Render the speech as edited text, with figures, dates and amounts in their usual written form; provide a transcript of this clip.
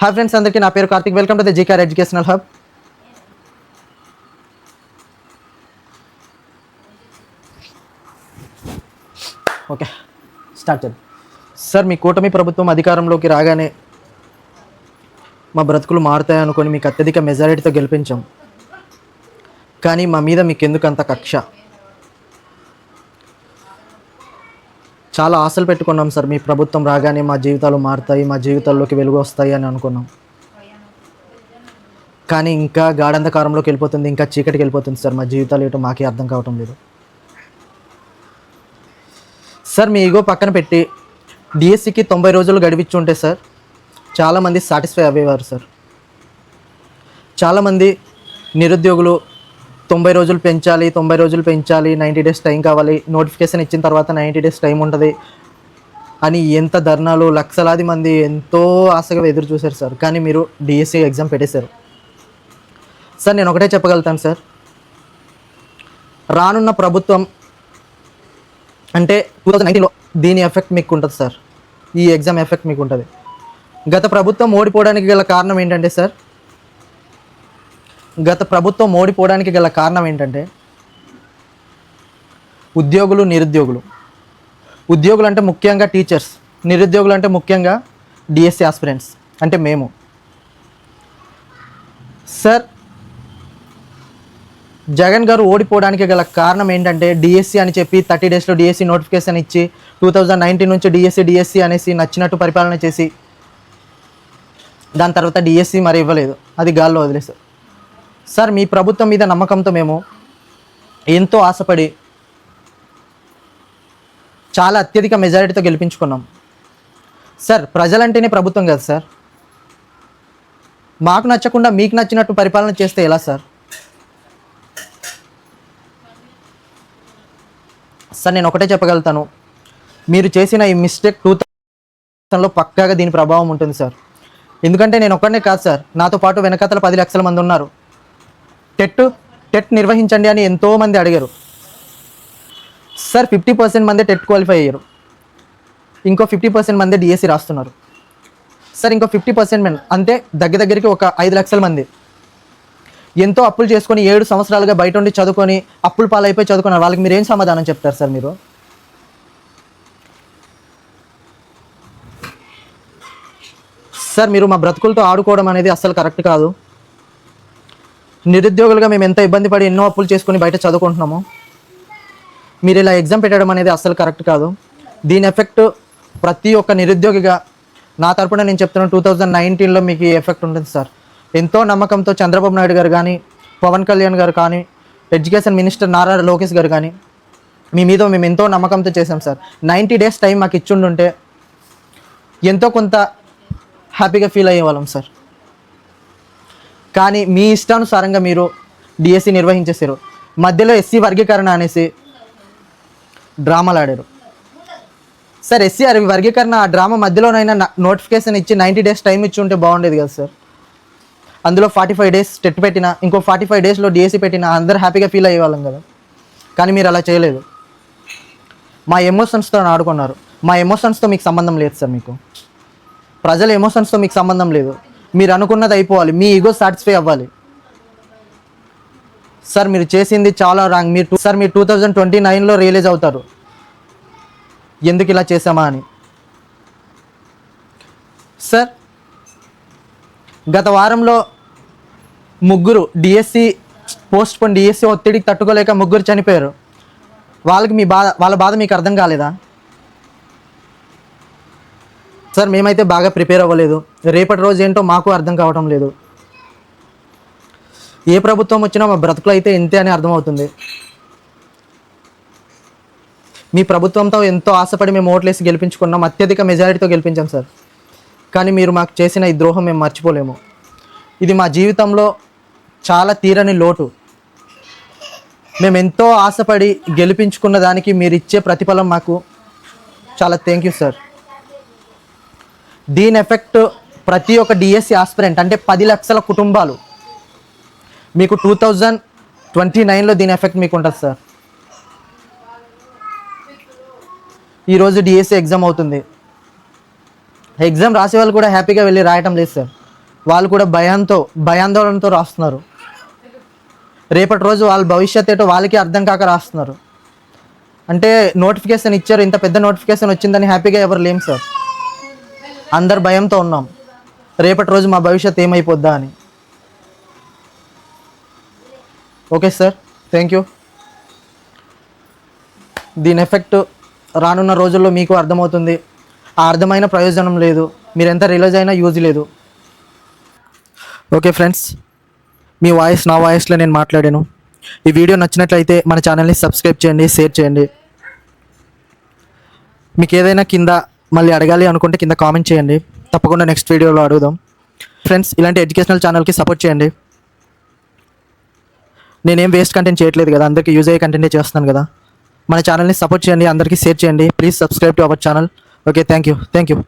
Hi friends, అందరికీ నా పేరు Karthik. Welcome to the జీకేఆర్ educational hub. Okay, start చేద్దాం. సార్, మీ కూటమి ప్రభుత్వం అధికారంలోకి రాగానే మా బ్రతుకులు మారుతాయనుకొని మీకు అత్యధిక మెజారిటీతో గెలిపించాం. కానీ మా మీద మీకు ఎందుకు అంత కక్ష? చాలా ఆశలు పెట్టుకున్నాం సార్. మీ ప్రభుత్వం రాగానే మా జీవితాలు మారుతాయి, మా జీవితాల్లోకి వెలుగు వస్తాయి అని అనుకున్నాం. కానీ ఇంకా గాఢంధకారంలోకి వెళ్ళిపోతుంది, ఇంకా చీకటికి వెళ్ళిపోతుంది సార్. మా జీవితాలు ఏంటో మాకే అర్థం కావటం లేదు సార్. మీ ఈగో పక్కన పెట్టి డిఎస్సికి 90 రోజులు గడిపించి ఉంటే సార్ చాలామంది సాటిస్ఫై అయ్యేవారు సార్. చాలామంది నిరుద్యోగులు 90 రోజులు పెంచాలి, 90 రోజులు పెంచాలి, 90 డేస్ టైం కావాలి, నోటిఫికేషన్ ఇచ్చిన తర్వాత 90 డేస్ టైం ఉంటుంది అని ఎంత ధర్నాలు, లక్షలాది మంది ఎంతో ఆశగా ఎదురు చూశారు సార్. కానీ మీరు డిఎస్సి ఎగ్జామ్ పెట్టేశారు సార్. నేను ఒకటే చెప్పగలుగుతాను సార్, రానున్న ప్రభుత్వం అంటే 2019లో దీని ఎఫెక్ట్ మీకు ఉంటుంది సార్. ఈ ఎగ్జామ్ ఎఫెక్ట్ మీకు ఉంటుంది. గత ప్రభుత్వం ఓడిపోవడానికి గల కారణం ఏంటంటే సార్, ఉద్యోగులు, నిరుద్యోగులు. ఉద్యోగులు అంటే ముఖ్యంగా టీచర్స్, నిరుద్యోగులు అంటే ముఖ్యంగా డిఎస్సి ఆస్పిరెంట్స్ అంటే మేము సార్. జగన్ గారు ఓడిపోవడానికి గల కారణం ఏంటంటే డిఎస్సి అని చెప్పి 30 డేస్లో డిఎస్సి నోటిఫికేషన్ ఇచ్చి 2019 నుంచి డిఎస్సి అనేసి నచ్చినట్టు పరిపాలన చేసి దాని తర్వాత డిఎస్సి మరి ఇవ్వలేదు, అది గాల్లో వదిలేశారు సార్. మీ ప్రభుత్వం మీద నమ్మకంతో మేము ఎంతో ఆశపడి చాలా అత్యధిక మెజారిటీతో గెలిపించుకున్నాం సార్. ప్రజలంటేనే ప్రభుత్వం కదా సార్. మాకు నచ్చకుండా మీకు నచ్చినట్టు పరిపాలన చేస్తే ఎలా సార్? సార్, నేను ఒకటే చెప్పగలుగుతాను, మీరు చేసిన ఈ మిస్టేక్ 2000లో పక్కాగా దీని ప్రభావం ఉంటుంది సార్. ఎందుకంటే నేను ఒక్కడనే కాదు సార్, నాతో పాటు వెనకాతల 10 లక్షల మంది ఉన్నారు. టెట్ నిర్వహించండి అని ఎంతోమంది అడిగారు సార్. 50% మందే టెట్ క్వాలిఫై అయ్యారు, ఇంకో 50% మందే డిఎస్సి రాస్తున్నారు సార్. ఇంకో 50% మంది అంటే దగ్గరికి ఒక 5 లక్షల మంది ఎంతో అప్పులు చేసుకొని 7 సంవత్సరాలుగా బయట ఉండి చదువుకొని అప్పులు పాలైపోయి చదువుకున్నారు. వాళ్ళకి మీరు ఏం సమాధానం చెప్తారు సార్? మీరు సార్, మీరు మా బ్రతుకులతో ఆడుకోవడం అనేది అస్సలు కరెక్ట్ కాదు. నిరుద్యోగులుగా మేము ఎంత ఇబ్బంది పడి ఎన్నో అప్పులు చేసుకొని బయట చదువుకుంటున్నాము. మీరు ఇలా ఎగ్జామ్ పెట్టడం అనేది అస్సలు కరెక్ట్ కాదు. దీని ఎఫెక్ట్ ప్రతి ఒక్క నిరుద్యోగిగా నా తరపున నేను చెప్తున్నాను, 2019లో మీకు ఈ ఎఫెక్ట్ ఉంటుంది సార్. ఎంతో నమ్మకంతో చంద్రబాబు నాయుడు గారు కానీ, పవన్ కళ్యాణ్ గారు కానీ, ఎడ్యుకేషన్ మినిస్టర్ నారా లోకేష్ గారు కానీ మీ మీద మేము ఎంతో నమ్మకంతో చేసాం సార్. 90 డేస్ టైం మాకు ఇచ్చుండుంటే ఎంతో కొంత హ్యాపీగా ఫీల్ అయ్యేవాళ్ళం సార్. కానీ మీ ఇష్టానుసారంగా మీరు డిఎస్సి నిర్వహించేసారు. మధ్యలో ఎస్సీ వర్గీకరణ అనేసి డ్రామాలు ఆడారు సార్. ఎస్సీ వర్గీకరణ ఆ డ్రామా మధ్యలోనైనా నోటిఫికేషన్ ఇచ్చి 90 డేస్ టైం ఇచ్చి ఉంటే బాగుండేది కదా సార్. అందులో 45 డేస్ టెట్ పెట్టినా, ఇంకో 45 డేస్లో డిఎస్సి పెట్టినా అందరూ హ్యాపీగా ఫీల్ అయ్యేవాళ్ళం కదా. కానీ మీరు అలా చేయలేదు. మా ఎమోషన్స్తో ఆడుకున్నారు. మా ఎమోషన్స్తో మీకు సంబంధం లేదు సార్. మీకు ప్రజల ఎమోషన్స్తో మీకు సంబంధం లేదు. మీరు అనుకున్నది అయిపోవాలి, మీ ఈగో సాటిస్ఫై అవ్వాలి సార్. మీరు చేసింది చాలా రాంగ్. మీరు 2029లో రియలైజ్ అవుతారు ఎందుకు ఇలా చేసామా అని సార్. గత వారంలో ముగ్గురు డిఎస్సి డిఎస్సి ఒత్తిడికి తట్టుకోలేక ముగ్గురు చనిపోయారు. వాళ్ళ బాధ మీకు అర్థం కాలేదా సార్? మేమైతే బాగా ప్రిపేర్ అవ్వలేదు. రేపటి రోజు ఏంటో మాకు అర్థం కావటం లేదు. ఏ ప్రభుత్వం వచ్చినా మా బ్రతుకులు అయితే ఇంతే అని అర్థమవుతుంది. మీ ప్రభుత్వంతో ఎంతో ఆశపడి మేము ఓట్లేసి గెలిపించుకున్నాం, అత్యధిక మెజారిటీతో గెలిపించాం సార్. కానీ మీరు మాకు చేసిన ఈ ద్రోహం మేము మర్చిపోలేము. ఇది మా జీవితంలో చాలా తీరని లోటు. మేము ఎంతో ఆశపడి గెలిపించుకున్న దానికి మీరు ఇచ్చే ప్రతిఫలం మాకు చాలా థ్యాంక్ యూ సార్. దీని ఎఫెక్ట్ ప్రతి ఒక్క డిఎస్సి ఆస్పిరెంట్ అంటే 10 లక్షల కుటుంబాలు మీకు 2029లో దీని ఎఫెక్ట్ మీకు ఉంటుంది సార్. ఈరోజు డిఎస్సి ఎగ్జామ్ అవుతుంది. ఎగ్జామ్ రాసే వాళ్ళు కూడా హ్యాపీగా వెళ్ళి రాయటం లేదు సార్. వాళ్ళు కూడా భయాందోళనతో రాస్తున్నారు. రేపటి రోజు వాళ్ళ భవిష్యత్ ఏంటో వాళ్ళకి అర్థం కాక రాస్తున్నారు. అంటే నోటిఫికేషన్ ఇచ్చారు, ఇంత పెద్ద నోటిఫికేషన్ వచ్చిందని హ్యాపీగా ఎవరు లేం సార్. అందరు భయంతో ఉన్నాం, రేపటి రోజు మా భవిష్యత్ ఏమైపోద్దా అని. Okay sir, thank you. దీని ఎఫెక్ట్ రానున్న రోజుల్లో మీకు అర్థమవుతుంది. ఆ అర్థమైన ప్రయోజనం లేదు, మీరు ఎంత రిలీజ్ అయినా యూజ్ లేదు. ఓకే ఫ్రెండ్స్, మీ వాయిస్ నా వాయిస్లో నేను మాట్లాడాను. ఈ వీడియో నచ్చినట్లయితే మన ఛానల్ని సబ్స్క్రైబ్ చేయండి, షేర్ చేయండి. మీకు ఏదైనా కింద మళ్ళీ అడగాలి అనుకుంటే కింద కామెంట్ చేయండి, తప్పకుండా నెక్స్ట్ వీడియోలో అడుగుదాం. ఫ్రెండ్స్, ఇలాంటి ఎడ్యుకేషనల్ ఛానల్కి సపోర్ట్ చేయండి. నేనేం వేస్ట్ కంటెంట్ చేయట్లేదు కదా, అందరికీ యూజ్ అయ్యే కంటెంటే చేస్తున్నాను కదా. మన ఛానల్ని సపోర్ట్ చేయండి, అందరికీ షేర్ చేయండి. Please subscribe to our channel. Okay, thank you.